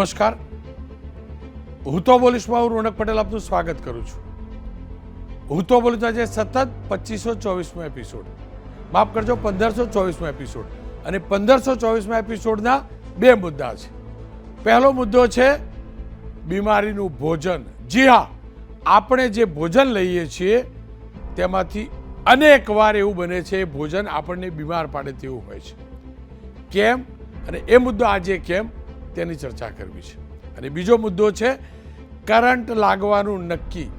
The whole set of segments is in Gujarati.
નમસ્કાર, હું તો બોલીશમાં હું રોનક પટેલ આપનું સ્વાગત કરું છું. હું તો બોલીશ આજે સતત 2524મો એપિસોડ, માફ કરજો 1524મો એપિસોડ, અને 1524મા એપિસોડના બે મુદ્દા છે. પહેલો મુદ્દો છે બીમારીનું ભોજન. જી હા, આપણે જે ભોજન લઈએ છીએ તેમાંથી અનેક વાર એવું બને છે ભોજન આપણને બીમાર પાડે તેવું હોય છે. કેમ, અને એ મુદ્દો આજે કેમ તેની ચર્ચા કરવી છે. અને બીજો મુદ્દો છે કરંટ લાગવાનું નક્કી.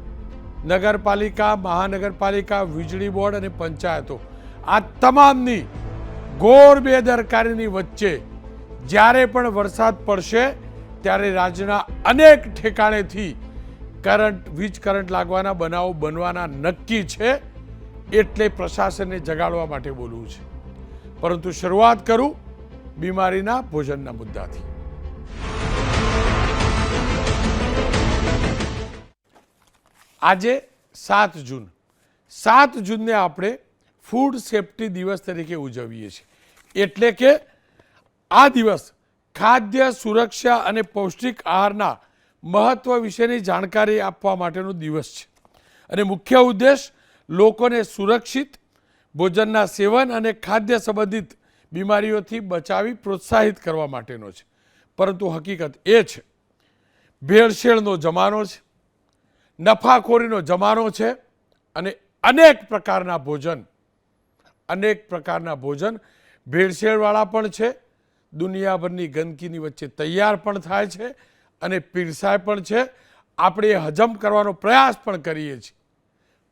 નગરપાલિકા, મહાનગરપાલિકા, વીજળી બોર્ડ અને પંચાયતો આ તમામની ઘોર બેદરકારીની વચ્ચે જ્યારે પણ વરસાદ પડશે ત્યારે રાજ્યના અનેક ઠેકાણેથી વીજ કરંટ લાગવાના બનાવો બનવાના નક્કી છે. એટલે પ્રશાસનને જગાડવા માટે બોલવું છે. પરંતુ શરૂઆત કરું બીમારીના ભોજનના મુદ્દાથી. આજે 7 જૂન, 7 જૂનને આપણે ફૂડ સેફ્ટી દિવસ તરીકે ઉજવીએ છીએ. એટલે કે આ દિવસ ખાદ્ય સુરક્ષા અને પૌષ્ટિક આહારના મહત્વ વિશેની જાણકારી આપવા માટેનો દિવસ છે. અને મુખ્ય ઉદ્દેશ લોકોને સુરક્ષિત ભોજનના સેવન અને ખાદ્ય સંબંધિત બીમારીઓથી બચાવી પ્રોત્સાહિત કરવા માટેનો છે. પરંતુ હકીકત એ છે ભેળસેળનો જમાનો છે, નફાખોરીનો જમાનો છે, અને અનેક પ્રકારના ભોજન ભેળસેળવાળા પણ છે, દુનિયાભરની ગંદકીની વચ્ચે તૈયાર પણ થાય છે અને પીરસાય પણ છે. આપણે એ હજમ કરવાનો પ્રયાસ પણ કરીએ છીએ,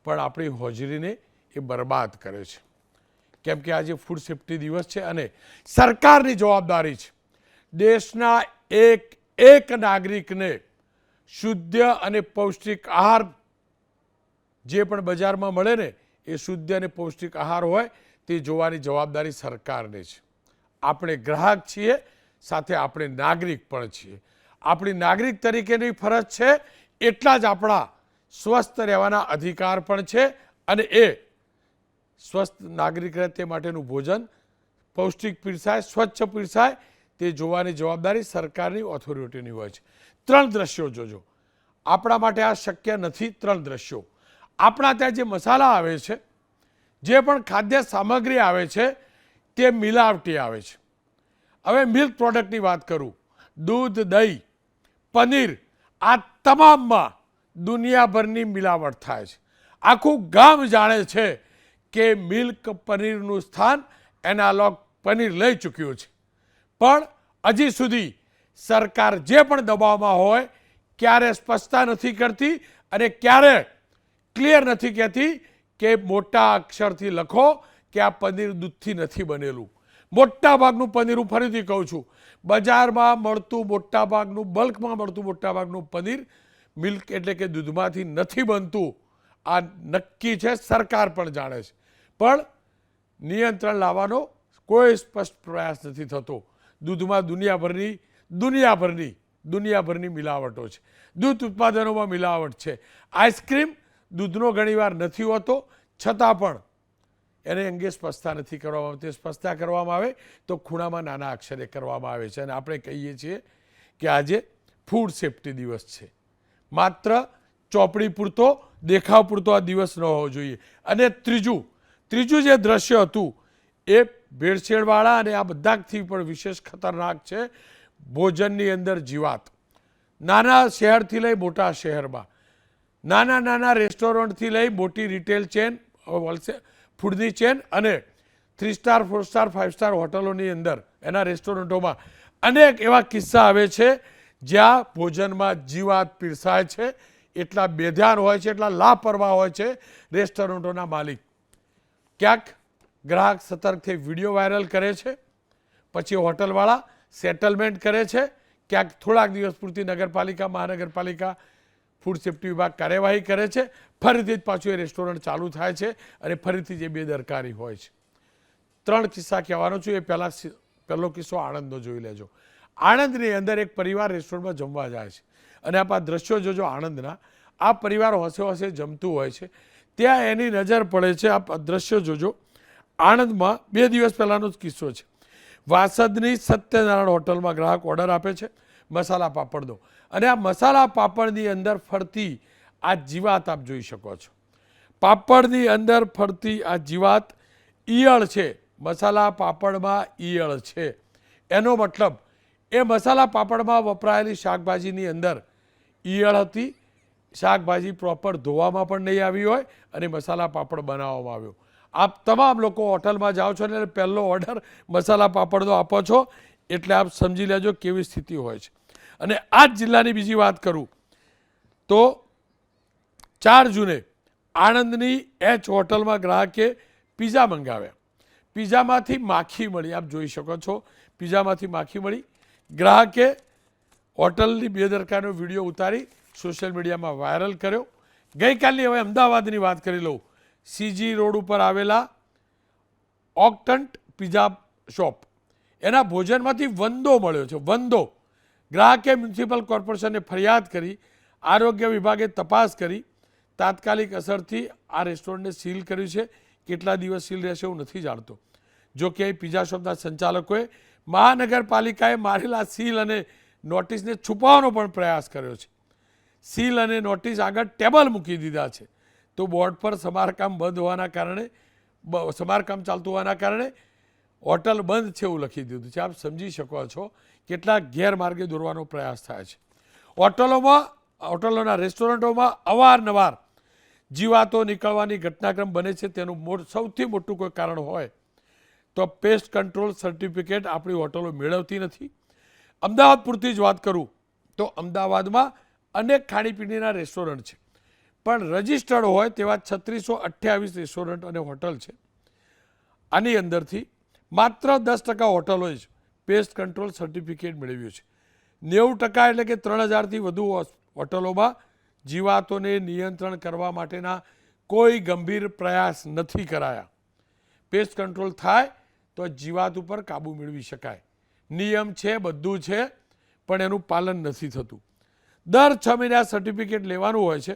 પણ આપણી હોજરીને એ બરબાદ કરે છે. કેમ કે આજે ફૂડ સેફ્ટી દિવસ છે અને સરકારની જવાબદારી છે દેશના એક નાગરિકને શુદ્ધ અને પૌષ્ટિક આહાર જે પણ બજારમાં મળે ને એ શુદ્ધ અને પૌષ્ટિક આહાર હોય તે જોવાની જવાબદારી સરકારને છે. આપણે ગ્રાહક છીએ, સાથે આપણે નાગરિક પણ છીએ. આપણી નાગરિક તરીકેની ફરજ છે, એટલા જ આપણા સ્વસ્થ રહેવાના અધિકાર પણ છે. અને એ સ્વસ્થ નાગરિક રહે તે માટેનું ભોજન પૌષ્ટિક પીરસાય, સ્વચ્છ પીરસાય તે જોવાની જવાબદારી સરકારની ઓથોરિટીની હોય છે. 3 દ્રશ્યો જોજો. આપણા માટે આ શક્ય નથી. 3 દ્રશ્યો. આપણા ત્યાં જે મસાલા આવે છે, જે પણ ખાદ્ય સામગ્રી આવે છે તે મિલાવટી આવે છે. હવે મિલ્ક પ્રોડક્ટની વાત કરું, દૂધ, દહીં, પનીર, આ તમામમાં દુનિયાભરની મિલાવટ થાય છે. આખું ગામ જાણે છે કે મિલ્ક પનીરનું સ્થાન એનાલોગ પનીર લઈ ચૂક્યું છે. પણ હજી સુધી સરકાર જે પણ દબાવમાં હોય ક્યારે સ્પષ્ટતા નથી કરતી અને ક્યારે ક્લિયર નથી કહેતી કે મોટા અક્ષરથી લખો કે આ પનીર દૂધથી નથી બનેલું. મોટા ભાગનું પનીર, હું ફરીથી કહું છું, બજારમાં મળતું મોટાભાગનું, બલ્કમાં મળતું મોટાભાગનું પનીર મિલ્ક એટલે કે દૂધમાંથી નથી બનતું. આ નક્કી છે, સરકાર પણ જાણે છે, પણ નિયંત્રણ લાવવાનો કોઈ સ્પષ્ટ પ્રયાસ નથી થતો. દૂધમાં દુનિયાભરની મિલાવટો છે. દૂધ ઉત્પાદનોમાં મિલાવટ છે. આઈસ્ક્રીમ દૂધનો ઘણીવાર નથી હોતો, છતાં પણ એને અંગે સ્પષ્ટતા નથી કરવામાં આવતી. સ્પષ્ટતા કરવામાં આવે તો ખૂણામાં નાના અક્ષરે કરવામાં આવે છે. અને આપણે કહીએ છીએ કે આજે ફૂડ સેફ્ટી દિવસ છે. માત્ર ચોપડી પૂરતો, દેખાવ પૂરતો આ દિવસ ન હોવો જોઈએ. અને ત્રીજું જે દ્રશ્ય હતું એ ભેળસેળવાળા અને આ બધાથી પણ વિશેષ ખતરનાક છે ભોજનની અંદર જીવાત. નાના શહેરથી લઈ મોટા શહેરમાં, નાના રેસ્ટોરન્ટથી લઈ મોટી રિટેલ ચેન, હોલસેલ ફૂડની ચેન અને 3 સ્ટાર, 4 સ્ટાર, 5 સ્ટાર હોટલોની અંદર, એના રેસ્ટોરન્ટોમાં અનેક એવા કિસ્સા આવે છે જ્યાં ભોજનમાં જીવાત પીરસાય છે. એટલા બેધ્યાન હોય છે, એટલા લાપરવાહ હોય છે રેસ્ટોરન્ટોના માલિક. ક્યાંક ગ્રાહક સતર્ક થઈ વિડીયો વાયરલ કરે છે, પછી હોટલવાળા સેટલમેન્ટ કરે છે, ક્યાંક થોડાક દિવસ પૂરતી નગરપાલિકા, મહાનગરપાલિકા, ફૂડ સેફ્ટી વિભાગ કાર્યવાહી કરે છે, ફરીથી જ પાછું એ રેસ્ટોરન્ટ ચાલુ થાય છે અને ફરીથી જે બેદરકારી હોય છે. 3 કિસ્સા કહેવાનો છું. એ પહેલો કિસ્સો આણંદનો જોઈ લેજો. આણંદની અંદર એક પરિવાર રેસ્ટોરન્ટમાં જમવા જાય છે અને આપ આ દ્રશ્યો જોજો આણંદના. આ પરિવાર હોશે જમતું હોય છે, ત્યાં એની નજર પડે છે. આપ દ્રશ્યો જોજો. આણંદમાં 2 દિવસ પહેલાનો જ કિસ્સો છે. વાસદની સત્યનારાયણ હોટલમાં ગ્રાહક ઓર્ડર આપે છે. મસાલા પાપડનો. અને આ મસાલા પાપડની અંદર ફરતી આ જીવાત આપ જોઈ શકો છો. પાપડની અંદર ફરતી આ જીવાત ઈયળ છે. મસાલા પાપડમાં ઈયળ છે. એનો મતલબ એ મસાલા પાપડમાં વપરાયેલી શાકભાજીની અંદર ઈયળ હતી. શાકભાજી પ્રોપર ધોવામાં પણ નહીં આવી હોય અને મસાલા પાપડ બનાવવામાં આવ્યો. આપ તમામ લોકો હોટલમાં જાઓ છો અને પહેલો ઓર્ડર મસાલા પાપડનો આપો છો, એટલે આપ સમજી લેજો કેવી સ્થિતિ હોય છે. અને આ જ જિલ્લાની બીજી વાત કરું તો 4 જૂને આણંદની એચ હોટલમાં ગ્રાહકે પીઝા મંગાવ્યા. પીઝામાંથી માખી મળી. આપ જોઈ શકો છો પીઝામાંથી માખી મળી. ગ્રાહકે હોટલની બેદરકારીનો વિડીયો ઉતારી સોશિયલ મીડિયામાં વાયરલ કર્યો. ગઈકાલની હવે અમદાવાદની વાત કરી લઉં. સીજી રોડ ઉપર આવેલા ઓક્ટન્ટ પિઝા શોપ, એના ભોજનમાંથી વંદો મળ્યો છે. વંદો. ગ્રાહકે મ્યુનિસિપલ કોર્પોરેશનને ફરિયાદ કરી. આરોગ્ય વિભાગે તપાસ કરી. તાત્કાલિક અસરથી આ રેસ્ટોરન્ટને સીલ કર્યું છે. કેટલા દિવસ સીલ રહેશે હું નથી જાણતો. જો કે પિઝા શોપના સંચાલકોએ મહાનગરપાલિકાએ મારેલા સીલ અને નોટિસને છુપાવવાનો પણ પ્રયાસ કર્યો છે. સીલ અને નોટિસ આગળ ટેબલ મૂકી દીધા છે. તો બોર્ડ પર સમારકામ બંધ હોવાના કારણે સમારકામ ચાલતું હોવાના કારણે હોટલ બંધ છે એવું લખી દીધું છે. આપ સમજી શકો છો કેટલા ગેરમાર્ગે દોરવાનો પ્રયાસ થાય છે. હોટલોના રેસ્ટોરન્ટોમાં અવારનવાર જીવાતો નીકળવાની ઘટનાક્રમ બને છે. તેનું સૌથી મોટું કોઈ કારણ હોય તો પેસ્ટ કંટ્રોલ સર્ટિફિકેટ આપણી હોટલો મેળવતી નથી. અમદાવાદ પૂરતી જ વાત કરું તો અમદાવાદમાં અનેક ખાણીપીણીના રેસ્ટોરન્ટ છે, પણ રજિસ્ટર્ડ હોય તેવા 3628 રેસ્ટોરન્ટ અને હોટલ છે. આની અંદરથી માત્ર 10% હોટલોએ જ પેસ્ટ કંટ્રોલ સર્ટિફિકેટ મેળવ્યું છે. 90% એટલે કે 3000થી વધુ હોટલોમાં જીવાતોને નિયંત્રણ કરવા માટેના કોઈ ગંભીર પ્રયાસ નથી કરાયા. પેસ્ટ કંટ્રોલ થાય તો જીવાત ઉપર કાબૂ મેળવી શકાય. નિયમ છે, બધું છે, પણ એનું પાલન નથી થતું. દર 6 મહિને આ સર્ટિફિકેટ લેવાનું હોય છે,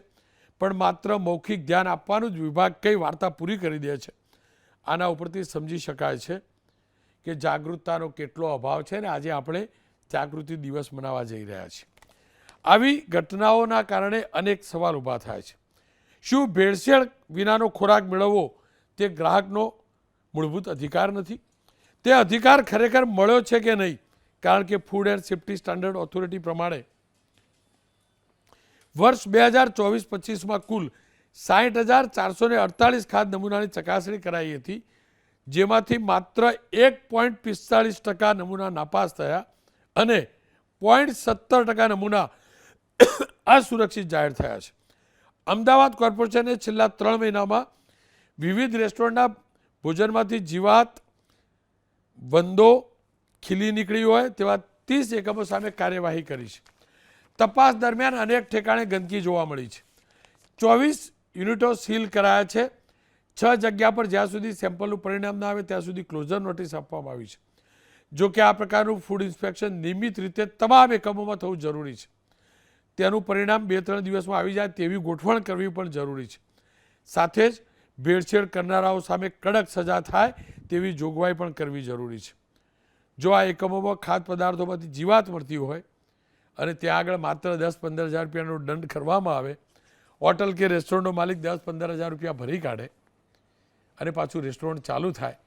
પણ માત્ર મૌખિક ધ્યાન આપવાનું જ વિભાગ કઈ વાર્તા પૂરી કરી દે છે. આના ઉપરથી સમજી શકાય છે કે જાગૃતતાનો કેટલો અભાવ છે ને આજે આપણે જાગૃતિ દિવસ મનાવવા જઈ રહ્યા છીએ. આવી ઘટનાઓના કારણે અનેક સવાલ ઊભા થાય છે. શું ભેળસેળ વિનાનો ખોરાક મેળવવો તે ગ્રાહકનો મૂળભૂત અધિકાર નથી? તે અધિકાર ખરેખર મળ્યો છે કે નહીં? કારણ કે food and safety standard authority પ્રમાણે વર્ષ 2024-25માં કુલ 60,448 ખાદ્ય નમૂનાની ચકાસણી કરાઈ હતી, જેમાંથી માત્ર 1.45% નમૂના નાપાસ થયા અને 0.17% નમૂના અસુરક્ષિત જાહેર થયા છે. અમદાવાદ કોર્પોરેશને છેલ્લા 3 મહિનામાં વિવિધ રેસ્ટોરન્ટના ભોજનમાંથી જીવાત, વંદો, ખીલી નીકળી હોય તેવા 30 એકમો સામે કાર્યવાહી કરી છે. તપાસ દરમિયાન અનેક ઠેકાણે ગંદકી જોવા મળી છે. 24 યુનિટો સીલ કરાયા છે. 6 જગ્યા પર જ્યાં સુધી સેમ્પલનું પરિણામ ના આવે ત્યાં સુધી ક્લોઝર નોટિસ આપવામાં આવી છે. જો કે આ પ્રકારનું ફૂડ ઇન્સ્પેક્શન નિયમિત રીતે તમામ એકમોમાં થવું જરૂરી છે. તેનું પરિણામ 2-3 દિવસમાં આવી જાય તેવી ગોઠવણ કરવી પણ જરૂરી છે. સાથે જ ભેળસેળ કરનારાઓ સામે કડક સજા થાય તેવી જોગવાઈ પણ કરવી જરૂરી છે. જો આ એકમોમાં ખાદ્ય પદાર્થોમાંથી જીવાત મળતી હોય અને ત્યાં આગળ માત્ર 10-15 હજાર રૂપિયાનો દંડ કરવામાં આવે, હોટલ કે રેસ્ટોરન્ટનો માલિક 10-15 હજાર રૂપિયા ભરી કાઢે અને પાછું રેસ્ટોરન્ટ ચાલુ થાય.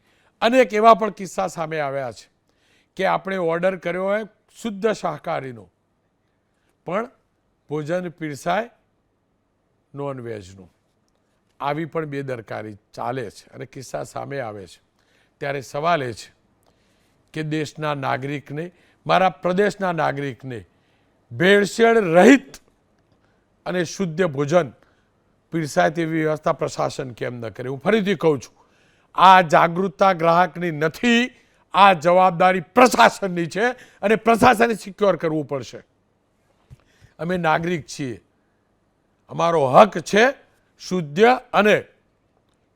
અનેક એવા પણ કિસ્સા સામે આવ્યા છે કે આપણે ઓર્ડર કર્યો હોય શુદ્ધ શાકાહારીનો, પણ ભોજન પીરસાય નોનવેજનું. આવી પણ બેદરકારી ચાલે છે અને કિસ્સા સામે આવે છે. ત્યારે સવાલ એ છે કે દેશના નાગરિકને, મારા પ્રદેશના નાગરિકને ભેળસેળ રહિત અને શુદ્ધ ભોજન પીરસાય તેવી વ્યવસ્થા પ્રશાસન કેમ ન કરે? હું ફરીથી કહું છું, આ જાગૃતતા ગ્રાહકની નથી, આ જવાબદારી પ્રશાસનની છે અને પ્રશાસને સિક્યોર કરવું પડશે. અમે નાગરિક છીએ, અમારો હક છે શુદ્ધ અને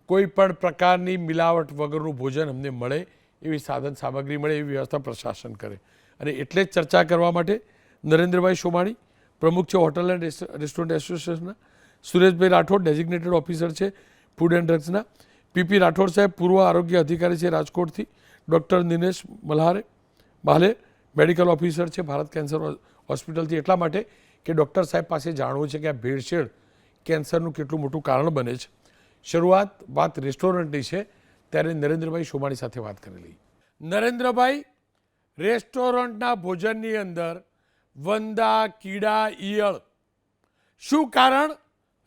કોઈ પણ પ્રકારની મિલાવટ વગરનું ભોજન અમને મળે, એવી સાધન સામગ્રી મળે, એવી વ્યવસ્થા પ્રશાસન કરે. અને એટલે જ ચર્ચા કરવા માટે નરેન્દ્રભાઈ સોમાણી પ્રમુખ છે હોટલ એન્ડ રેસ્ટોરન્ટ એસોસિએશનના, સુરેશભાઈ રાઠોડ ડેઝિગ્નેટેડ ઓફિસર છે ફૂડ એન્ડ ડ્રગ્સના, પીપી રાઠોડ સાહેબ પૂર્વ આરોગ્ય અધિકારી છે રાજકોટથી, ડૉક્ટર દિનેશ માલે મેડિકલ ઓફિસર છે ભારત કેન્સર હોસ્પિટલથી એટલા માટે કે ડૉક્ટર સાહેબ પાસે જાણવું છે કે આ ભેળસેળ કેન્સરનું કેટલું મોટું કારણ બને છે. વાત રેસ્ટોરન્ટની છે, ત્યારે નરેન્દ્રભાઈ સોમાણી સાથે વાત કરેલી. નરેન્દ્રભાઈ, રેસ્ટોરન્ટના ભોજનની અંદર વંદા, કીડા, ઈયળ, શું કારણ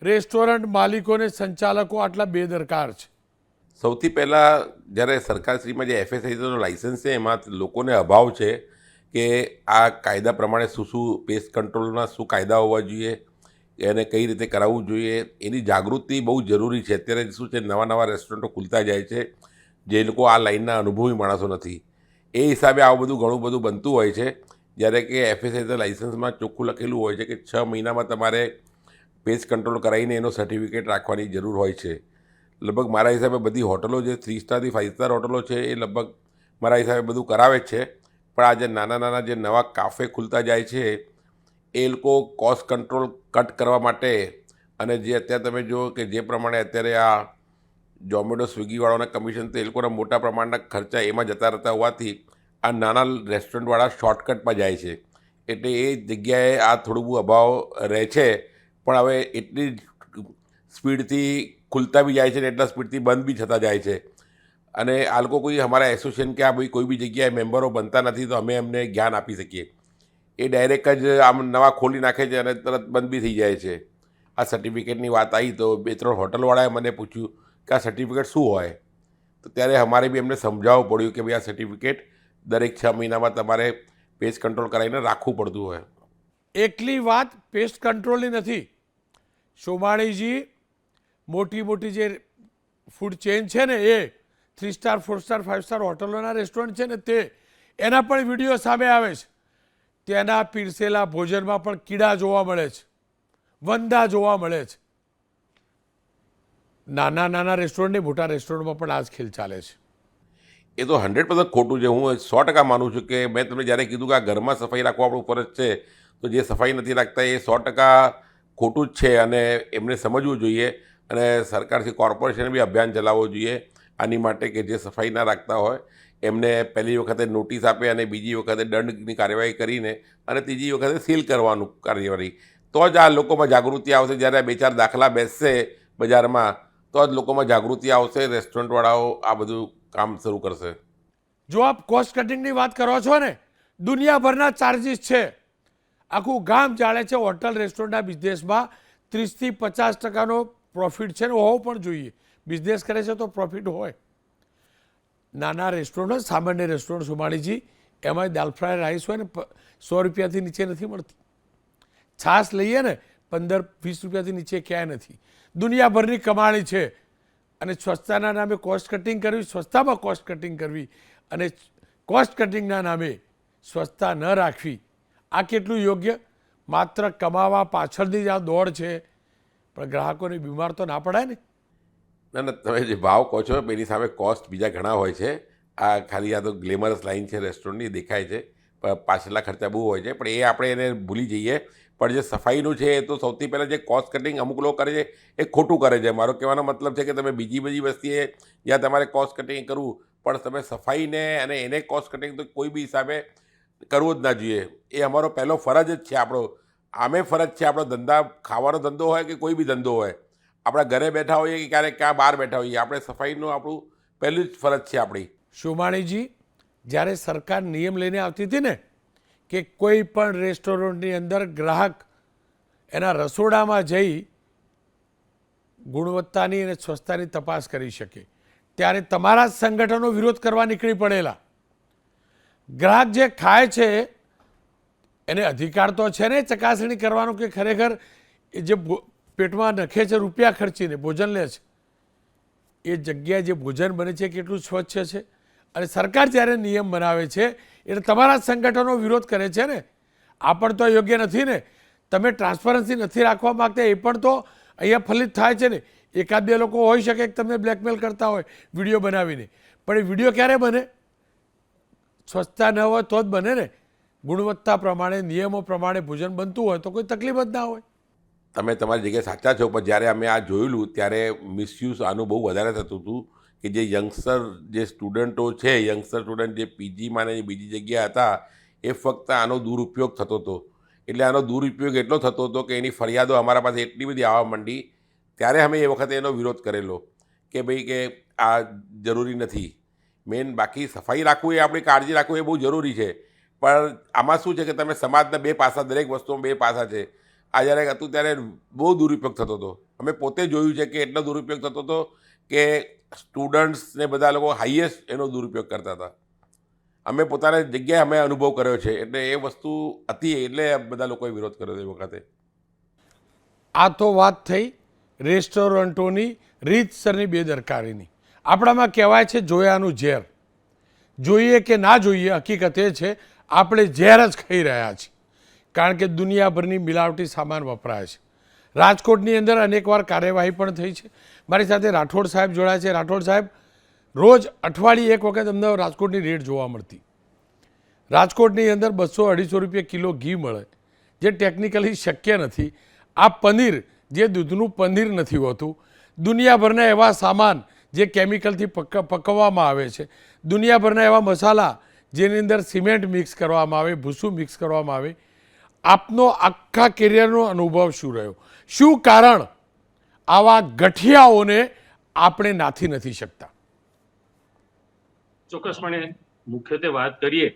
રેસ્ટોરન્ટ માલિકોને સંચાલકો આટલા બેદરકાર છે? સૌથી પહેલાં જ્યારે સરકારશ્રીમાં જે FSSAIનું લાઇસન્સ છે એમાં લોકોને અભાવ છે કે આ કાયદા પ્રમાણે શું પેસ્ટ કંટ્રોલના શું કાયદા હોવા જોઈએ, એને કઈ રીતે કરાવવું જોઈએ, એની જાગૃતિ બહુ જરૂરી છે. અત્યારે શું છે, નવા નવા રેસ્ટોરન્ટો ખુલતા જાય છે, જે લોકો આ લાઇનના અનુભવી માણસો નથી. એ હિસાબે આવું બધું ઘણું બધું બનતું હોય છે. જ્યારે કે FSSAI લાઇસન્સમાં ચોખ્ખું લખેલું હોય છે કે 6 મહિનામાં તમારે પેસ્ટ કંટ્રોલ કરાવીને એનો સર્ટિફિકેટ રાખવાની જરૂર હોય છે. લગભગ મારા હિસાબે બધી હોટલો જે 3 સ્ટારથી 5 સ્ટાર હોટલો છે એ લગભગ મારા હિસાબે બધું કરાવે જ છે. પણ આ જે નાના નાના જે નવા કાફે ખુલતા જાય છે એ લોકો કોસ્ટ કંટ્રોલ કટ કરવા માટે, અને જે અત્યારે તમે જુઓ કે જે પ્રમાણે અત્યારે આ ઝોમેટો સ્વિગીવાળાના કમિશન તો એ લોકોના મોટા પ્રમાણના ખર્ચા એમાં જતા રહેતા હોવાથી આ નાના રેસ્ટોરન્ટવાળા શોર્ટકટમાં જાય છે. એટલે એ જગ્યાએ આ થોડું અભાવ રહે છે. પણ હવે એટલી સ્પીડથી ખુલતા બી જાય છે ને એટલા સ્પીડથી બંધ બી થતા જાય છે. અને આ લોકો કોઈ અમારા એસોસિએશન કે આ ભાઈ કોઈ બી જગ્યાએ મેમ્બરો બનતા નથી તો અમે એમને જ્ઞાન આપી શકીએ. એ ડાયરેક્ટ જ આમ નવા ખોલી નાખે છે અને તરત બંધ બી થઈ જાય છે. આ સર્ટિફિકેટની વાત આવી તો 2-3 હોટલવાળાએ મને પૂછ્યું કે આ સર્ટિફિકેટ શું હોય, તો ત્યારે અમારે બી એમને સમજાવવું પડ્યું કે ભાઈ આ સર્ટિફિકેટ દરેક 6 મહિનામાં તમારે પેસ્ટ કંટ્રોલ કરાવીને રાખવું પડતું હોય. એકલી વાત પેસ્ટ કંટ્રોલની નથી. સોમાણીજી, મોટી મોટી જે ફૂડ ચેન છે ને એ 3 સ્ટાર 4 સ્ટાર 5 સ્ટાર હોટલોના રેસ્ટોરન્ટ છે ને તે એના પણ વિડીયો સામે આવે છે. તેના પીરસેલા ભોજનમાં પણ કીડા જોવા મળે છે, વંદા જોવા મળે છે. નાના નાના રેસ્ટોરન્ટ, મોટા રેસ્ટોરન્ટમાં પણ આ જ ખેલ ચાલે છે. એ તો 100% ખોટું છે. હું 100% માનું છું કે મેં તમને જ્યારે કીધું કે આ ઘરમાં સફાઈ રાખવા આપણું ફરજ છે, તો જે સફાઈ નથી રાખતા એ 100% ખોટું જ છે. અને એમને સમજવું જોઈએ અને સરકારથી કોર્પોરેશને બી અભિયાન ચલાવવું જોઈએ આની માટે કે જે સફાઈ ના રાખતા હોય એમને પહેલી વખતે નોટિસ આપે અને બીજી વખતે દંડની કાર્યવાહી કરીને અને ત્રીજી વખતે સીલ કરવાનું કાર્યવાહી, તો જ આ લોકોમાં જાગૃતિ આવશે. જ્યારે 2-4 દાખલા બેસશે બજારમાં તો જ લોકોમાં જાગૃતિ આવશે, રેસ્ટોરન્ટવાળાઓ આ બધું કામ શરૂ કરશે. જો આપ કોસ્ટ કટિંગની વાત કરો છો ને, દુનિયાભરના ચાર્જીસ છે. આખું ગામ જાણે છે હોટલ રેસ્ટોરન્ટના બિઝનેસમાં 30થી 50% પ્રોફિટ છે ને હોવો પણ જોઈએ. બિઝનેસ કરે છે તો પ્રોફિટ હોય. નાના રેસ્ટોરન્ટ, સામાન્ય રેસ્ટોરન્ટ સોમાણીજી, એમાં દાલ ફ્રાય રાઈસ હોય ને 100 રૂપિયાથી નીચે નથી મળતી. છાશ લઈએ ને 15-20 રૂપિયાથી નીચે ક્યાંય નથી. દુનિયાભરની કમાણી છે. અને સ્વચ્છતાના નામે કોસ્ટ કટિંગ કરવી, સ્વચ્છતામાં કોસ્ટ કટિંગ કરવી અને કોસ્ટ કટિંગના નામે સ્વચ્છતા ન રાખવી, આ કેટલું યોગ્ય? માત્ર કમાવા પાછળની જ આ દોડ છે, પણ ગ્રાહકોને બીમાર તો ના પડાય ને. ના ના, તમે જે ભાવ કહો છો એની સામે કોસ્ટ બીજા ઘણા હોય છે. આ ખાલી આ તો ગ્લેમરસ લાઇન છે રેસ્ટોરન્ટની, દેખાય છે, પણ પાછળના ખર્ચા બહુ હોય છે. પણ એ આપણે એને ભૂલી જઈએ. પણ જે સફાઈનું છે એ તો સૌથી પહેલાં જે કોસ્ટ કટિંગ અમુક લોકો કરે છે એ ખોટું કરે છે. મારો કહેવાનો મતલબ છે કે તમે બીજી બધી વસ્તુએ જ્યાં તમારે કોસ્ટ કટિંગ કરવું, પણ તમે સફાઈને અને એને કોસ્ટ કટિંગ તો કોઈ બી હિસાબે કરવું જ ના જોઈએ. એ અમારો પહેલો ફરજ જ છે. આપણો આમે ફરજ છે. આપણો ધંધા, ખાવાનો ધંધો હોય કે કોઈ બી ધંધો હોય, આપણા ઘરે બેઠા હોઈએ કે ક્યારેક ક્યાં બહાર બેઠા હોઈએ, આપણે સફાઈનું આપણું પહેલું જ ફરજ છે આપણી. સોમાણીજી, જ્યારે સરકાર નિયમ લઈને આવતી હતી ને કે કોઈ પણ રેસ્ટોરન્ટની અંદર ગ્રાહક એના રસોડામાં જઈ ગુણવત્તાની અને સ્વચ્છતાની તપાસ કરી શકે, ત્યારે તમારા સંગઠનો વિરોધ કરવા નીકળી પડેલા. ગ્રાહક જે ખાય છે એને અધિકાર તો છે ને ચકાસણી કરવાનો કે ખરેખર એ જે પેટમાં નખે છે, રૂપિયા ખર્ચીને ભોજન લે છે, એ જગ્યાએ જે ભોજન બને છે કેટલું સ્વચ્છ છે. અને સરકાર જ્યારે નિયમ બનાવે છે એટલે તમારા સંગઠનો વિરોધ કરે છે ને. આ પણ તો યોગ્ય નથી ને. તમે ટ્રાન્સપરન્સી નથી રાખવા માગતા, એ પણ તો અહીંયા ફલિત થાય છે ને. 1-2 લોકો હોઈ શકે કે તમને બ્લેકમેલ કરતા હોય વિડીયો બનાવીને, પણ એ વિડીયો ક્યારે બને? સ્વચ્છતા ન હોય તો જ બને ને. ગુણવત્તા પ્રમાણે, નિયમો પ્રમાણે ભોજન બનતું હોય તો કોઈ તકલીફ જ ના હોય. તમે તમારી જગ્યાએ સાચા છો, પણ જ્યારે અમે આ જોયેલું ત્યારે મિસયુઝ આનું બહુ વધારે થતું હતું કે જે યંગસ્ટર, જે સ્ટુડન્ટો છે, યંગસ્ટર સ્ટુડન્ટ જે પીજીમાં ને બીજી જગ્યાએ હતા, એ ફક્ત આનો દુરુપયોગ થતો હતો. એટલે આનો દુરુપયોગ એટલો થતો હતો કે એની ફરિયાદો અમારા પાસે એટલી બધી આવવા માંડી, ત્યારે અમે એ વખતે એનો વિરોધ કરેલો કે ભાઈ કે આ જરૂરી નથી. મેન બાકી સફાઈ રાખવું એ આપણી કાળજી રાખવું એ બહુ જરૂરી છે, પણ આમાં શું છે કે તમે સમાજના બે પાસા, દરેક વસ્તુમાં બે પાસા છે. આ જ્યારે હતું ત્યારે બહુ દુરુપયોગ થતો હતો. અમે પોતે જોયું છે કે એટલો દુરુપયોગ થતો હતો કે સ્ટુડન્ટ્સ ને બધા લોકો હાઈએસ્ટ એનો દુરુપયોગ કરતા હતા. અમે પોતાની જગ્યાએ અમે અનુભવ કર્યો છે, એટલે એ વસ્તુ હતી એટલે બધા લોકોએ વિરોધ કર્યો એ વખતે. આ તો વાત થઈ રેસ્ટોરન્ટોની રીતસરની બેદરકારીની. આપણામાં કહેવાય છે જોયાનું ઝેર. જોઈએ કે ના જોઈએ, હકીકત એ છે આપણે ઝેર જ ખાઈ રહ્યા છીએ, કારણ કે દુનિયાભરની મિલાવટી સામાન વપરાય છે. રાજકોટની અંદર અનેકવાર કાર્યવાહી પણ થઈ છે. મારી સાથે રાઠોડ સાહેબ જોડાયા છે. રાઠોડ સાહેબ, રોજ અઠવાડિયે એક વખત અમને રાજકોટની રેટ જોવા મળતી. રાજકોટની અંદર 200-250 રૂપિયા કિલો ઘી મળે, જે ટેકનિકલી શક્ય નથી. આ પનીર, જે દૂધનું પનીર નથી હોતું, દુનિયાભરના એવા સામાન જે કેમિકલથી પકવવામાં આવે છે, દુનિયાભરના એવા મસાલા જેની અંદર સિમેન્ટ મિક્સ કરવામાં આવે, ભૂસું મિક્સ કરવામાં આવે. આપનો આખા કેરિયરનો અનુભવ શું રહ્યો? શું કારણ આવા ગઠિયાઓને આપણે નાથી નથી શકતા? ચોક્કસપણે મુખ્યત્વે વાત કરીએ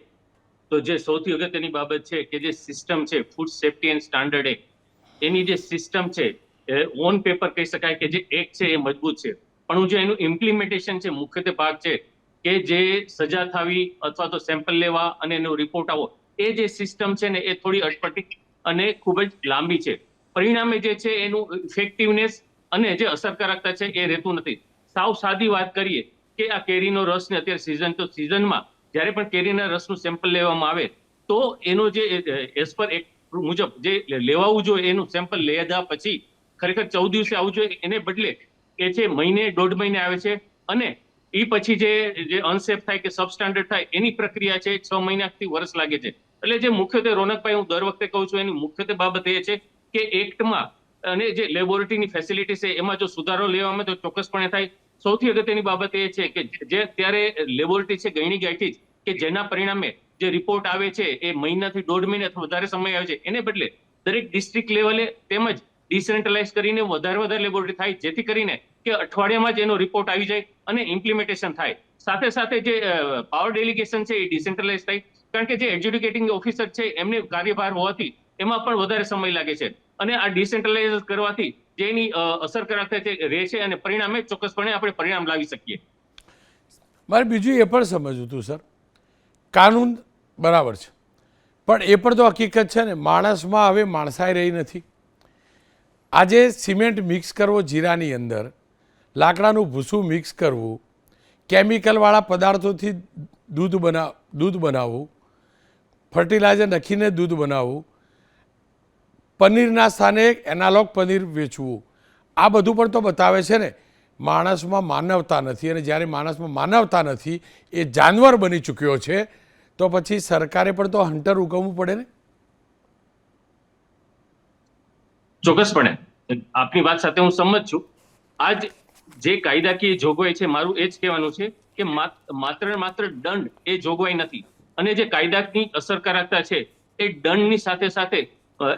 તો જે સૌથી અગત્યની બાબત છે કે જે સિસ્ટમ છે, food safety and standard act, એની જે સિસ્ટમ છે ઓન પેપર કહી શકાય કે જે એક્ટ છે એ મજબૂત છે, પણ જે એનું ઇમ્પ્લિમેન્ટેશન છે, મુખ્યત્વે ભાગ છે કે જે સજા થવી અથવા તો સેમ્પલ લેવા અને એનો રિપોર્ટ આવો, એ જે સિસ્ટમ છે ને એ થોડી અટપટી અને ખૂબ જ લાંબી છે. પરિણામે જે છે એનું ઇફેક્ટિવનેસ અને જે અસરકારકતા છે એ રહેતું નથી. સાવ સાદી વાત કરીએ કે આ કેરીનો રસ ને અત્યારે સિઝન, તો સિઝનમાં જ્યારે પણ કેરીના રસનું સેમ્પલ લેવામાં આવે તો એનો જે એઝ પર એક્ટ મુજબ જે લેવાવું જોઈએ એનું સેમ્પલ લીધા પછી ખરેખર 14 દિવસે આવવું જોઈએ, એને બદલે એ છે મહિને, 1.5 મહિને આવે છે. અને એ પછી જે અનસેફ થાય કે સબસ્ટાન્ડર્ડ થાય એની પ્રક્રિયા છે 6 મહિનાથી વર્ષ લાગે છે. એટલે જે મુખ્યત્વે રોનકભાઈ હું દર વખતે કહું છું, એની મુખ્યત્વે બાબત એ છે કે એક્ટમાં અને જે લેબોરેટરીની ફેસિલિટી છે એમાં જો સુધારો લેવામાં તો ચોક્કસપણે થાય. સૌથી અગત્યની બાબત એ છે કે જે અત્યારે લેબોરેટરી છે ગણી ગાંઠી કે જેના પરિણામે જે રિપોર્ટ આવે છે એ મહિનાથી 1.5 મહિને અથવા વધારે સમય આવે છે, એને બદલે દરેક ડિસ્ટ્રિક્ટ લેવલે તેમજ ડિસેન્ટ્રલાઇઝ કરીને વધારે લેબોરેટરી થાય, જેથી કરીને કે અઠવાડિયામાં જ એનો રિપોર્ટ આવી જાય અને ઇમ્પ્લિમેન્ટેશન થાય. સાથે સાથે જે પાવર ડેલિગેશન છે એ ડિસેન્ટ્રલાઇઝ થાય, કારણ કે જે એડ્યુકેટિંગ ઓફિસર છે એમને કાર્યભાર હોવાથી એમાં પણ વધારે સમય લાગે છે. અને આ ડિસેન્ટ્રલાઇઝ કરવાથી જે એની અસરકારકતા છે રહે છે અને પરિણામે ચોક્કસપણે આપણે પરિણામ લાવી શકીએ. મારે બીજું એ પણ સમજવું હતું સર, કાનૂન બરાબર છે, પણ એ પણ તો હકીકત છે ને, માણસમાં હવે માણસાઈ રહી નથી. આજે સિમેન્ટ મિક્સ કરવો જીરાની અંદર, લાકડાનું ભૂસું મિક્સ કરવું, કેમિકલવાળા પદાર્થોથી દૂધ બનાવવું, ફર્ટિલાઇઝર નાખીને દૂધ બનાવવું, પનીરના સ્થાને એનાલોગ પનીર વેચવું, આ બધું પણ તો બતાવે છે ને માણસમાં માનવતા નથી. અને જ્યારે માણસમાં માનવતા નથી, એ જાનવર બની ચૂક્યો છે, તો પછી સરકારે પણ તો હન્ટર ઉગવવું પડે ને. ચોક્કસપણે આપની વાત સાથે હું સંમત છું. આજ જે કાયદાકીય જોગવાઈ છે, મારું એ જ કહેવાનું છે કે માત્ર દંડ એ જોગવાઈ નથી. અને જે કાયદાની અસરકારકતા છે એ દંડની સાથે સાથે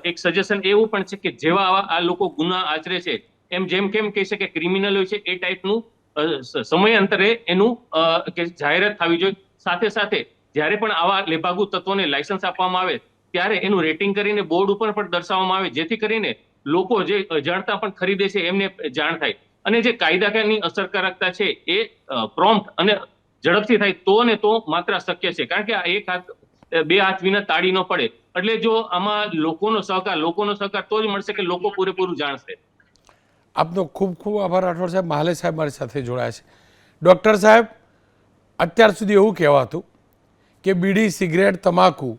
એક સજેશન એવું પણ છે કે જેવા આ લોકો ગુના આચરે છે એમ જેમ કેમ કહી શકે ક્રિમિનલ હોય છે એ ટાઈપનું સમયાંતરે એનું કે જાહેરાત થવી જોઈએ. સાથે સાથે જ્યારે પણ આવા લેભાગુ તત્વોને લાયસન્સ આપવામાં આવે ત્યારે એનું રેટિંગ કરીને બોર્ડ ઉપર પણ દર્શાવવામાં આવે, જેથી કરીને લોકો જે અજાણતા પણ ખરીદે છે એમને જાણ થાય. અને જે કાયદાની અસરકારકતા છે એ પ્રોમ્પ્ટ અને ઝડપથી થાય તો ને તો માત્ર શક્ય છે, કારણ કે આ એક હાથ બે હાથ વિના તાળી ન પડે. એટલે જો આમાં લોકોનો સહકાર તો જ મળશે કે લોકો પૂરેપૂરું જાણશે. આપનો ખૂબ ખૂબ આભાર રાઠોડ સાહેબ. મહાલે સાહેબ મારી સાથે જોડાયા છે. ડૉક્ટર સાહેબ, અત્યાર સુધી એવું કહેવાતું કે બીડી, સિગરેટ, તમાકુ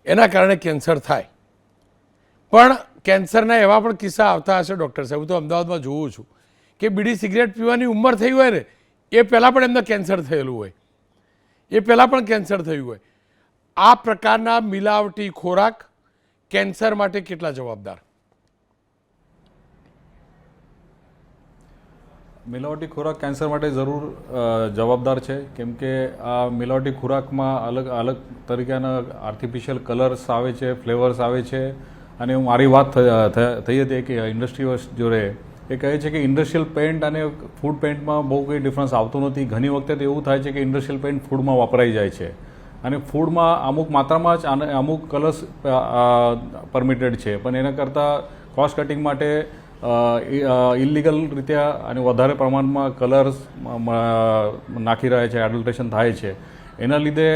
એના કારણે કેન્સર થાય, પણ કેન્સરના એવા પણ કિસ્સા આવતા હશે ડૉક્ટર સાહેબ, હું તો અમદાવાદમાં જોઉં છું કે બીડી સિગરેટ પીવાની ઉંમર થઈ હોય ને એ પહેલાં પણ એમને કેન્સર થયેલું હોય, એ પહેલાં પણ કેન્સર થયું હોય. આ પ્રકારના મિલાવટી ખોરાક કેન્સર માટે કેટલા જવાબદાર? મિલાવટી ખોરાક કેન્સર માટે જરૂર જવાબદાર છે, કેમ કે આ મિલાવટી ખોરાકમાં અલગ અલગ તરીકેના આર્ટિફિશિયલ કલર્સ આવે છે, ફ્લેવર્સ આવે છે. અને મારી વાત થઈ હતી કે ઇન્ડસ્ટ્રીઓ જોડે એ કહે છે કે ઇન્ડસ્ટ્રીયલ પેન્ટ અને ફૂડ પેન્ટમાં બહુ કંઈ ડિફરન્સ આવતું નથી. ઘણી વખતે એવું થાય છે કે ઇન્ડસ્ટ્રીયલ પેન્ટ ફૂડમાં વપરાઈ જાય છે અને ફૂડમાં અમુક માત્રામાં જ અને અમુક કલર્સ પરમિટેડ છે, પણ એના કરતાં કોસ્ટ કટિંગ માટે ઇલીગલ રીતે અને વધારે પ્રમાણમાં કલર્સ નાખી રહ્યા છે, એડલ્ટ્રેશન થાય છે. એના લીધે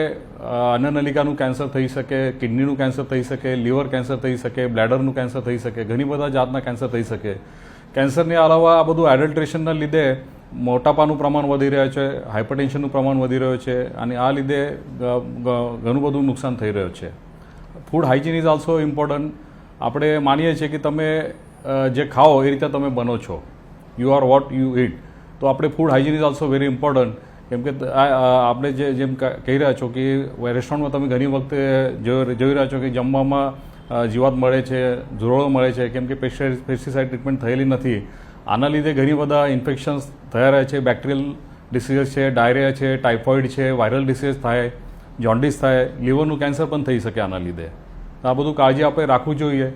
અન્નનલિકાનું કેન્સર થઈ શકે, કિડનીનું કેન્સર થઈ શકે, લીવર કેન્સર થઈ શકે, બ્લેડરનું કેન્સર થઈ શકે, ઘણી બધા જાતના કેન્સર થઈ શકે. કેન્સરની અલાવા આ બધું એડલ્ટ્રેશનના લીધે મોટાપાનું પ્રમાણ વધી રહ્યું છે, હાઇપરટેન્શનનું પ્રમાણ વધી રહ્યું છે અને આ લીધે ઘણું બધું નુકસાન થઈ રહ્યું છે. Food hygiene is also important. આપણે માનીએ છીએ કે તમે જે ખાઓ એ રીતે તમે બનો છો, you are what you it. તો આપણે food hygiene is also very important, કેમ કે આપણે જેમ કહી રહ્યા છો કે રેસ્ટોરન્ટમાં તમે ઘણી વખતે જોઈ રહ્યા છો કે જમવામાં જીવાત મળે છે, ઝુરળો મળે છે, કેમ કે પેસ્ટિસાઇડ ટ્રીટમેન્ટ થયેલી નથી. આના લીધે ઘણી બધા ઇન્ફેક્શન્સ થયા રહે છે. બેક્ટેરિયલ ડિસીઝ છે, ડાયરિયા છે, ટાઇફોઇડ છે, વાયરલ ડિસીઝ થાય, જોન્ડિસ થાય, લીવરનું કેન્સર પણ થઈ શકે આના લીધે. આ બધું કાળજી આપણે રાખવું જોઈએ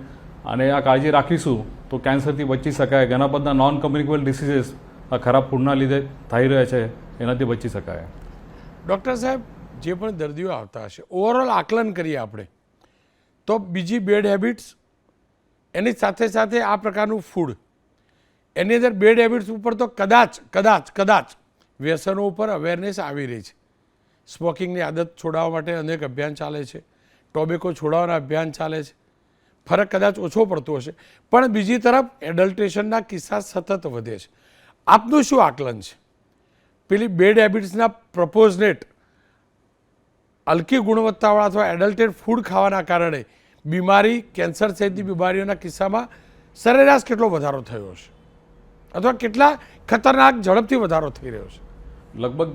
અને આ કાળજી રાખીશું તો કેન્સરથી બચી શકાય. ઘણા બધા નોન કમ્યુનિકેબલ ડિસીઝીસ આ ખરાબ ફૂડના લીધે થઈ રહ્યા છે, એનાથી બચી શકાય. ડૉક્ટર સાહેબ, જે પણ દર્દીઓ આવતા હશે, ઓવરઓલ આકલન કરીએ આપણે તો બીજી બેડ હેબિટ્સ એની સાથે સાથે આ પ્રકારનું ફૂડ, એની અંદર બેડ હેબિટ્સ ઉપર તો કદાચ વ્યસનો ઉપર અવેરનેસ આવી રહી છે. સ્મોકિંગની આદત છોડાવવા માટે અનેક અભિયાન ચાલે છે, ટોબેકો છોડાવવાના અભિયાન ચાલે છે. ફરક કદાચ ઓછો પડતો હશે, પણ બીજી તરફ એડલ્ટ્રેશનના કિસ્સા સતત વધે છે. આપનું શું આકલન છે? પેલી બેડ હેબિટ્સના પ્રપોઝનેટ હલકી ગુણવત્તાવાળા અથવા એડલ્ટેડ ફૂડ ખાવાના કારણે બીમારી, કેન્સર સહિતની બીમારીઓના કિસ્સામાં સરેરાશ કેટલો વધારો થયો હશે અથવા કેટલા ખતરનાક ઝડપથી વધારો થઈ રહ્યો છે? લગભગ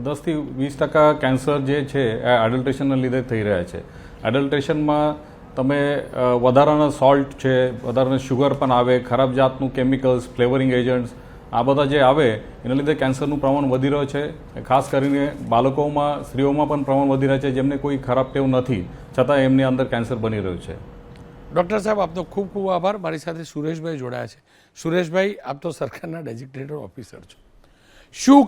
10થી 20% કેન્સર જે છે એ એડલ્ટ્રેશનના લીધે થઈ રહ્યા છે. એડલ્ટ્રેશનમાં તમે વધારાના સોલ્ટ છે, વધારાના શુગર પણ આવે, ખરાબ જાતનું કેમિકલ્સ, ફ્લેવરિંગ એજન્ટ્સ, આ બધા જે આવે એના લીધે કેન્સરનું પ્રમાણ વધી રહ્યું છે. ખાસ કરીને બાળકોમાં, સ્ત્રીઓમાં પણ પ્રમાણ વધી રહ્યું છે જેમને કોઈ ખરાબ ટેવ નથી છતાં એમની અંદર કેન્સર બની રહ્યું છે. ડૉક્ટર સાહેબ, આપનો ખૂબ ખૂબ આભાર. મારી સાથે સુરેશભાઈ જોડાયા છે. સુરેશભાઈ, આપ તો સરકારના ડેઝિગ્નેટેડ ઓફિસર છો. શું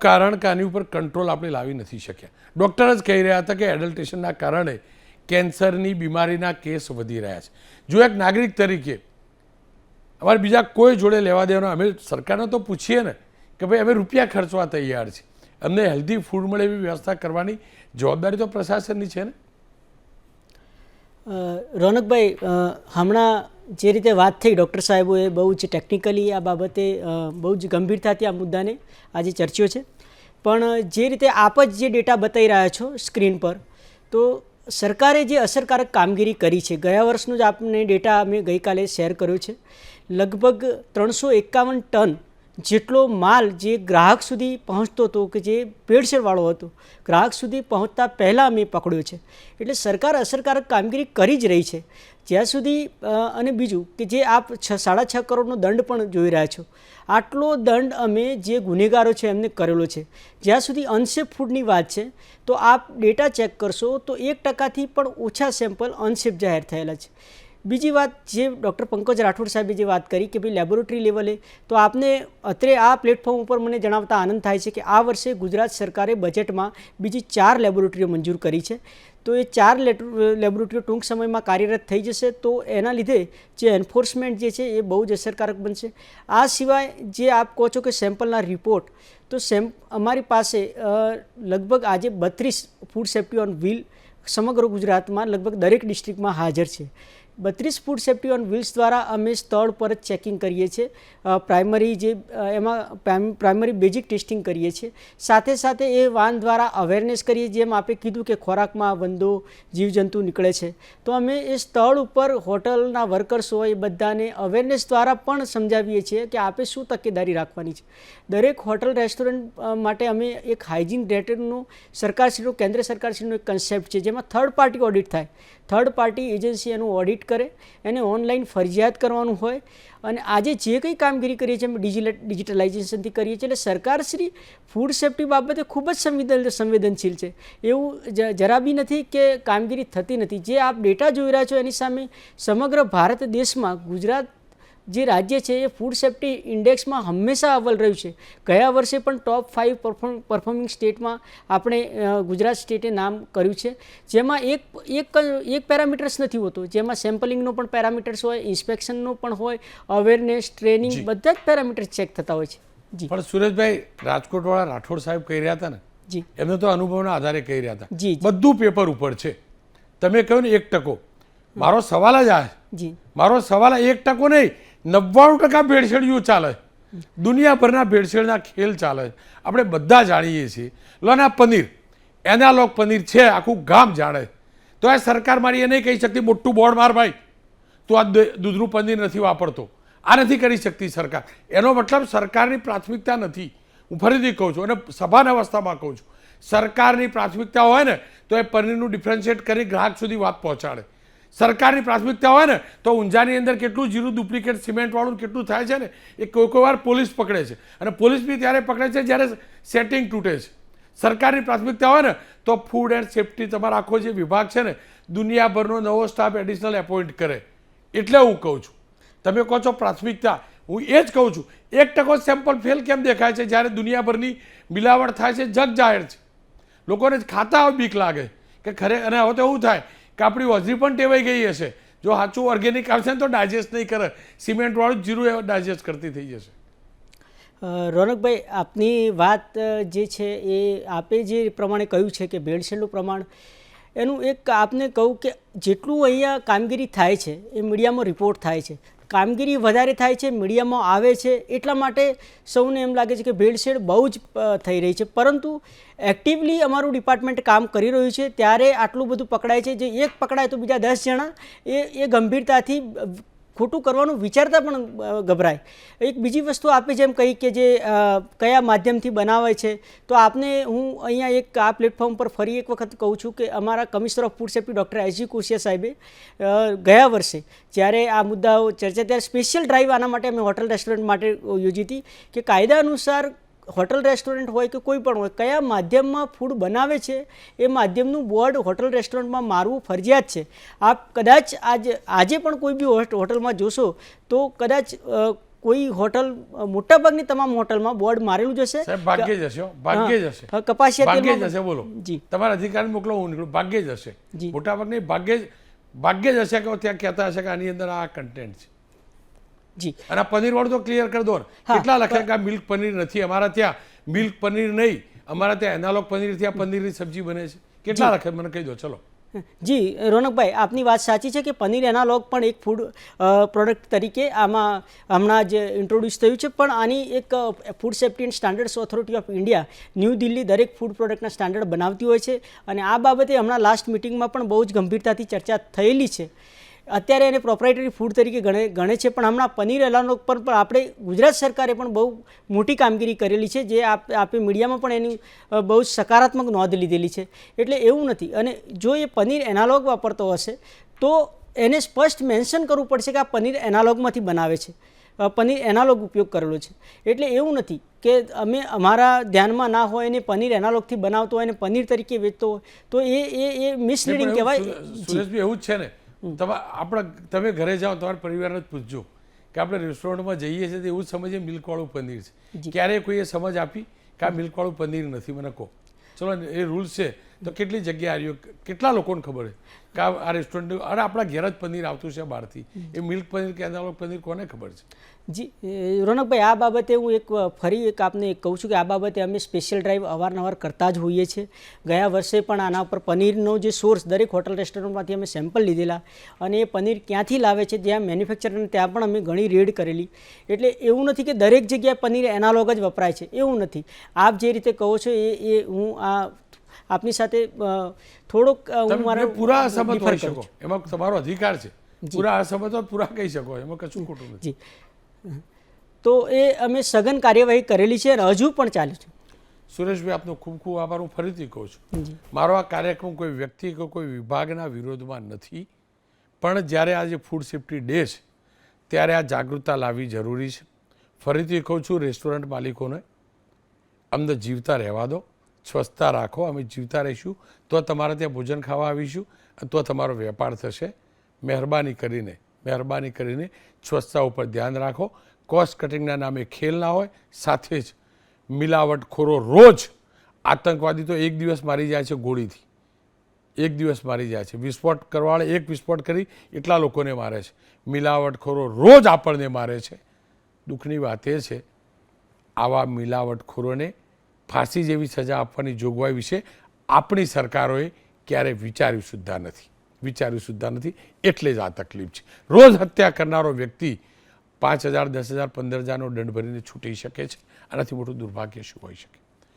કારણ કે આની ઉપર કંટ્રોલ આપણે લાવી નથી શક્યા? ડૉક્ટર જ કહી રહ્યા હતા કે એડલ્ટ્રેશનના કારણે કેન્સરની બીમારીના કેસ વધી રહ્યા છે. જો એક નાગરિક તરીકે અમારે બીજા કોઈ જોડે લેવા દેવાના, અમે સરકારને તો પૂછીએ ને કે ભાઈ અમે રૂપિયા ખર્ચવા તૈયાર છીએ, અમને હેલ્ધી ફૂડ મળે એવી વ્યવસ્થા કરવાની જવાબદારી તો પ્રશાસનની છે ને. રોનકભાઈ, હમણાં જે રીતે વાત થઈ ડૉક્ટર સાહેબોએ, બહુ જ ટેકનિકલી આ બાબતે બહુ જ ગંભીરતાથી આ મુદ્દાને આજે ચર્ચ્યો છે. પણ જે રીતે આપ જ જે ડેટા બતાવી રહ્યા છો સ્ક્રીન પર, તો સરકારે જે અસરકારક કામગીરી કરી છે, ગયા વર્ષનો જ આપને ડેટા અમે ગઈકાલે શેર કર્યો છે. લગભગ 351 ટન જેટલો માલ જે ગ્રાહક સુધી પહોંચતો હતો, કે જે ભેળસેળવાળો હતો, ગ્રાહક સુધી પહોંચતા પહેલાં અમે પકડ્યો છે. એટલે સરકાર અસરકારક કામગીરી કરી જ રહી છે જ્યાં સુધી. અને બીજું કે જે આપ 6.5 કરોડનો દંડ પણ જોઈ રહ્યા છો, આટલો દંડ અમે જે ગુનેગારો છે એમને કરેલો છે. જ્યાં સુધી અનસેફ ફૂડની વાત છે તો આપ ડેટા ચેક કરશો તો 1%થી પણ ઓછા સેમ્પલ અનસેફ જાહેર થયેલા છે. બીજી વાત, જે ડૉક્ટર પંકજ રાઠોડ સાહેબે જે વાત કરી કે ભાઈ લેબોરેટરી લેવલે, તો આપને અત્રે આ પ્લેટફોર્મ ઉપર મને જણાવતા આનંદ થાય છે કે આ વર્ષે ગુજરાત સરકારે બજેટમાં બીજી 4 લેબોરેટરીઓ મંજૂર કરી છે. તો એ 4 લેબોરેટરીઓ ટૂંક સમયમાં કાર્યરત થઈ જશે. તો એના લીધે જે એન્ફોર્સમેન્ટ જે છે એ બહુ જ અસરકારક બનશે. આ સિવાય જે આપ કહો છો કે સેમ્પલના રિપોર્ટ, તો અમારી પાસે લગભગ આજે 32 ફૂડ સેફ્ટી ઓન વ્હીલ સમગ્ર ગુજરાતમાં લગભગ દરેક ડિસ્ટ્રિક્ટમાં હાજર છે. 32 ફૂડ સેફ્ટી ઓન વ્હીલ્સ દ્વારા અમે સ્થળ પર જ ચેકિંગ કરીએ છીએ. પ્રાઇમરી બેઝિક ટેસ્ટિંગ કરીએ છીએ. સાથે સાથે એ વાન દ્વારા અવેરનેસ કરીએ. જેમ આપે કીધું કે ખોરાકમાં વંદો, જીવજંતુ નીકળે છે, તો અમે એ સ્થળ ઉપર હોટલના વર્કર્સ હોય એ બધાને અવેરનેસ દ્વારા પણ સમજાવીએ છીએ કે આપે શું તકેદારી રાખવાની છે. દરેક હોટલ, રેસ્ટોરન્ટ માટે અમે એક હાઇજીન રેટરનું સરકારશ્રીનો, કેન્દ્ર સરકારશ્રીનો એક કન્સેપ્ટ છે જેમાં થર્ડ પાર્ટી ઓડિટ થાય. થર્ડ પાર્ટી એજન્સી એનું ઓડિટ કરે એને ઓનલાઈન ફરજિયાત કરવાનું હોય. અને આજે જે કંઈ કામગીરી કરીએ છીએ અમે ડિજિટલાઇઝેશનથી કરીએ છીએ, એટલે સરકારશ્રી ફૂડ સેફ્ટી બાબતે ખૂબ જ સંવેદનશીલ છે. એવું જરા બી નથી કે કામગીરી થતી નથી. જે આપ ડેટા જોઈ રહ્યા છો એની સામે સમગ્ર ભારત દેશમાં ગુજરાત જે રાજ્ય છે એ ફૂડ સેફ્ટી ઇન્ડેક્સમાં હંમેશા અવ્વલ રહ્યું છે. ગયા વર્ષે પણ ટોપ 5 પરફોર્મિંગ સ્ટેટમાં આપણે ગુજરાત સ્ટેટે નામ કર્યું છે, જેમાં એક પેરામીટર્સ નથી હોતો, જેમાં સેમ્પલિંગનો પણ પેરામીટર્સ હોય, ઇન્સ્પેક્શનનો પણ હોય, અવેરનેસ, ટ્રેનિંગ, બધા જ પેરામીટર્સ ચેક થતા હોય છે. જી પણ સુરેશભાઈ, રાજકોટવાળા રાઠોડ સાહેબ કહી રહ્યા હતા ને, જી એમને તો અનુભવના આધારે કહી રહ્યા હતા. જી બધું પેપર ઉપર છે. તમે કહ્યું ને 1%, મારો સવાલ જ આ છે. જી મારો સવાલ 1% નહીં, 99% ભેળસેળિયું ચાલે. દુનિયાભરના ભેળસેળના ખેલ ચાલે. આપણે બધા જાણીએ છીએ. લો ને પનીર, એનાલોગ પનીર છે, આખું ગામ જાણે. તો આ સરકાર મારી એ નહીં કહી શકતી મોટું બોર્ડ માર ભાઈ તું આ દૂધનું પનીર નથી વાપરતો, આ નથી કરી શકતી સરકાર. એનો મતલબ સરકારની પ્રાથમિકતા નથી. હું ફરીથી કહું છું અને સભાના અવસ્થામાં કહું છું, સરકારની પ્રાથમિકતા હોય ને તો એ પનીરનું ડિફરન્શિએટ કરી ગ્રાહક સુધી વાત પહોંચાડે. સરકારની પ્રાથમિકતા હોય ને તો ઊંઝાની અંદર કેટલું જીરું ડુપ્લિકેટ સિમેન્ટવાળું કેટલું થાય છે ને એ કોઈ વાર પોલીસ પકડે છે. અને પોલીસ બી ત્યારે પકડે છે જ્યારે સેટિંગ તૂટે છે. સરકારની પ્રાથમિકતા હોય ને તો ફૂડ એન્ડ સેફ્ટી તમારો આખો જે વિભાગ છે ને દુનિયાભરનો નવો સ્ટાફ એડિશનલ એપોઇન્ટ કરે. એટલે હું કહું છું, તમે કહો છો પ્રાથમિકતા, હું એ જ કહું છું 1% સેમ્પલ ફેલ કેમ દેખાય છે જ્યારે દુનિયાભરની મિલાવટ થાય છે, જગ જાહેર છે. લોકોને ખાતા હવે બીક લાગે કે ખરે. અને હવે તો એવું થાય કે આપણી હોજરી પણ ટેવાઈ ગઈ હશે. જો સાચું ઓર્ગેનિક આવશે ને તો ડાયજેસ્ટ નહીં કરે, સિમેન્ટવાળું જીરું એ ડાયજેસ્ટ કરતી થઈ જશે. રોનકભાઈ, આપની વાત જે છે એ આપે જે પ્રમાણે કહ્યું છે કે ભેળસેળનું પ્રમાણ, એનું એક આપને કહું કે જેટલું અહીંયા કામગીરી થાય છે એ મીડિયામાં રિપોર્ટ થાય છે, કામગીરી વધારે થાય છે, મીડિયામાં આવે છે, એટલા માટે સૌને એમ લાગે છે કે ભેળસેળ બહુ જ થઈ રહી છે. પરંતુ એક્ટિવલી અમારું ડિપાર્ટમેન્ટ કામ કરી રહ્યું છે ત્યારે આટલું બધું પકડાય છે. જે એક પકડાય તો બીજા 10 જણા એ ગંભીરતાથી ખોટું કરવાનું વિચારતા પણ ગભરાય. એક બીજી વસ્તુ આપે જેમ કહી કે જે કયા માધ્યમથી બનાવે છે, તો આપને હું અહીંયા એક આ પ્લેટફોર્મ પર ફરી એક વખત કહું છું કે અમારા commissioner of food safety doctor S G Koshiya સાહેબે ગયા વર્ષે જ્યારે આ મુદ્દાઓ ચર્ચા ત્યારે સ્પેશિયલ ડ્રાઈવ આના માટે અમે હોટલ રેસ્ટોરન્ટ માટે યોજી હતી કે કાયદા અનુસાર હોટલ રેસ્ટોરન્ટ હોય કે કોઈ પણ હોય, કયા માધ્યમમાં ફૂડ બનાવે છે એ માધ્યમનું બોર્ડ હોટલ રેસ્ટોરન્ટમાં મારવું ફરજિયાત છે. આપ કદાચ આજે પણ કોઈ બી હોટલમાં જોશો તો કદાચ કોઈ હોટલ, મોટાભાગની તમામ હોટલમાં બોર્ડ મારેલું જ હશે. સાહેબ ભાગ્યે જ હશે, ભાગ્યે જ હશે, કપાસિયા ભાગ્યે જ હશે. બોલો જી, તમારા અધિકારી મોકલો, હું નીકળું, ભાગ્યે જ હશે. મોટાભાગની ભાગ્યે જ હશે કે ત્યાં કહેતા હશે કે આની અંદર આ કન્ટેન્ટ છે. જી, અને પનીર વાળું તો ક્લિયર કરી દો. કેટલા લખે કે મિલ્ક પનીર નથી, અમારા ત્યાં મિલ્ક પનીર નહીં, અમારા ત્યાં એનાલોગ પનીર, ત્યાં પનીરની સબ્જી બને છે. કેટલા લખે મને કહી દો. ચલો. જી રોનકભાઈ, આપની વાત સાચી છે કે પનીર એનાલોગ પણ એક ફૂડ પ્રોડક્ટ તરીકે આમાં હમણાં જ ઇન્ટ્રોડ્યુસ થયું છે. પણ આની એક food safety and standards authority of India new Delhi દરેક ફૂડ પ્રોડક્ટના સ્ટાન્ડર્ડ બનાવતી હોય છે. અને આ બાબતે હમણાં લાસ્ટ મિટિંગમાં પણ બહુ જ ગંભીરતાથી ચર્ચા થયેલી છે. અત્યારે એને પ્રોપ્રાઇટરી ફૂડ તરીકે ગણે છે. પણ હમણાં પનીર એનાલોગ પર પણ આપણે ગુજરાત સરકારે પણ બહુ મોટી કામગીરી કરેલી છે, જે આપણે મીડિયામાં પણ એની બહુ જ સકારાત્મક નોંધ લીધેલી છે. એટલે એવું નથી. અને જો એ પનીર એનાલોગ વાપરતો હશે તો એને સ્પષ્ટ મેન્શન કરવું પડશે કે આ પનીર એનાલોગમાંથી બનાવે છે, પનીર એનાલોગ ઉપયોગ કરેલો છે. એટલે એવું નથી કે અમે અમારા ધ્યાનમાં ના હોય અને પનીર એનાલોગથી બનાવતો હોય અને પનીર તરીકે વેચતો હોય તો એ મિસલીડિંગ કહેવાય. સુરેશભાઈ, એવું જ છે ને, તમે ઘરે જાઓ તમારા પરિવારને જ પૂછજો કે આપણે રેસ્ટોરન્ટમાં જઈએ છીએ તો એવું જ સમજીએ મિલ્કવાળું પનીર છે. ક્યારેય કોઈએ સમજ આપી કે આ મિલ્કવાળું પનીર નથી? મને કહો. ચલો, એ રૂલ્સ છે તો કેટલી જગ્યાએ આવ્યો, કેટલા લોકોને ખબર છે કે આ રેસ્ટોરન્ટ, અરે આપણા ઘેર જ પનીર આવતું છે બહારથી, એ મિલ્ક પનીર કે એનાલોગ પનીર કોને ખબર છે? જી રોનકભાઈ, આ બાબતે હું ફરી એક આપને કહું છું કે આ બાબતે અમે સ્પેશિયલ ડ્રાઈવ અવારનવાર કરતા જ હોઈએ છીએ. ગયા વર્ષે પણ આના પર પનીરનો જે સોર્સ દરેક હોટલ રેસ્ટોરન્ટમાંથી અમે સેમ્પલ લીધેલા અને એ પનીર ક્યાંથી લાવે છે, જ્યાં મેન્યુફેક્ચર, ત્યાં પણ અમે ઘણી રેડ કરેલી. એટલે એવું નથી કે દરેક જગ્યાએ પનીર એનાલોગ જ વપરાય છે, એવું નથી. આપ જે રીતે કહો છો એ હું આપની સાથે થોડોક પૂરા અસમત હોઈ શકો, એમાં તમારો અધિકાર છે. પૂરા અસમત હોય પૂરા કહી શકો, એમાં કશું ખોટું નથી. તો એ અમે સઘન કાર્યવાહી કરેલી છે અને હજુ પણ ચાલુ છે. સુરેશભાઈ, આપનો ખૂબ ખૂબ આભાર. હું ફરીથી કહું છું, મારો આ કાર્યક્રમ કોઈ વ્યક્તિ કે કોઈ વિભાગના વિરોધમાં નથી, પણ જ્યારે આજે ફૂડ સેફ્ટી ડે છે ત્યારે આ જાગૃતતા લાવવી જરૂરી છે. ફરીથી કહું છું રેસ્ટોરન્ટ માલિકોને, અમને જીવતા રહેવા દો, સ્વચ્છતા રાખો, અમે જીવતા રહીશું તો તમારે ત્યાં ભોજન ખાવા આવીશું તો તમારો વેપાર થશે. મહેરબાની કરીને સ્વચ્છતા ઉપર ધ્યાન રાખો. કોસ્ટ કટિંગના નામે ખેલ ના હોય. સાથે જ મિલાવટખોરો રોજ, આતંકવાદી તો એક દિવસ મારી જાય છે ગોળીથી, એક દિવસ મારી જાય છે. વિસ્ફોટ કરવાવાળા એક વિસ્ફોટ કરી એટલા લોકોને મારે છે. મિલાવટખોરો રોજ આપણને મારે છે. દુઃખની વાત એ છે આવા મિલાવટખોરોને ફાંસી જેવી સજા આપવાની જોગવાઈ વિશે આપણી સરકારોએ ક્યારે વિચાર્યું સુદ્ધા નથી. એટલે જ આ તકલીફ છે. રોજ હત્યા કરનારો વ્યક્તિ 5,000, 10,000, 15,000નો દંડ ભરીને છૂટી શકે છે. આનાથી મોટું દુર્ભાગ્ય શું હોઈ શકે?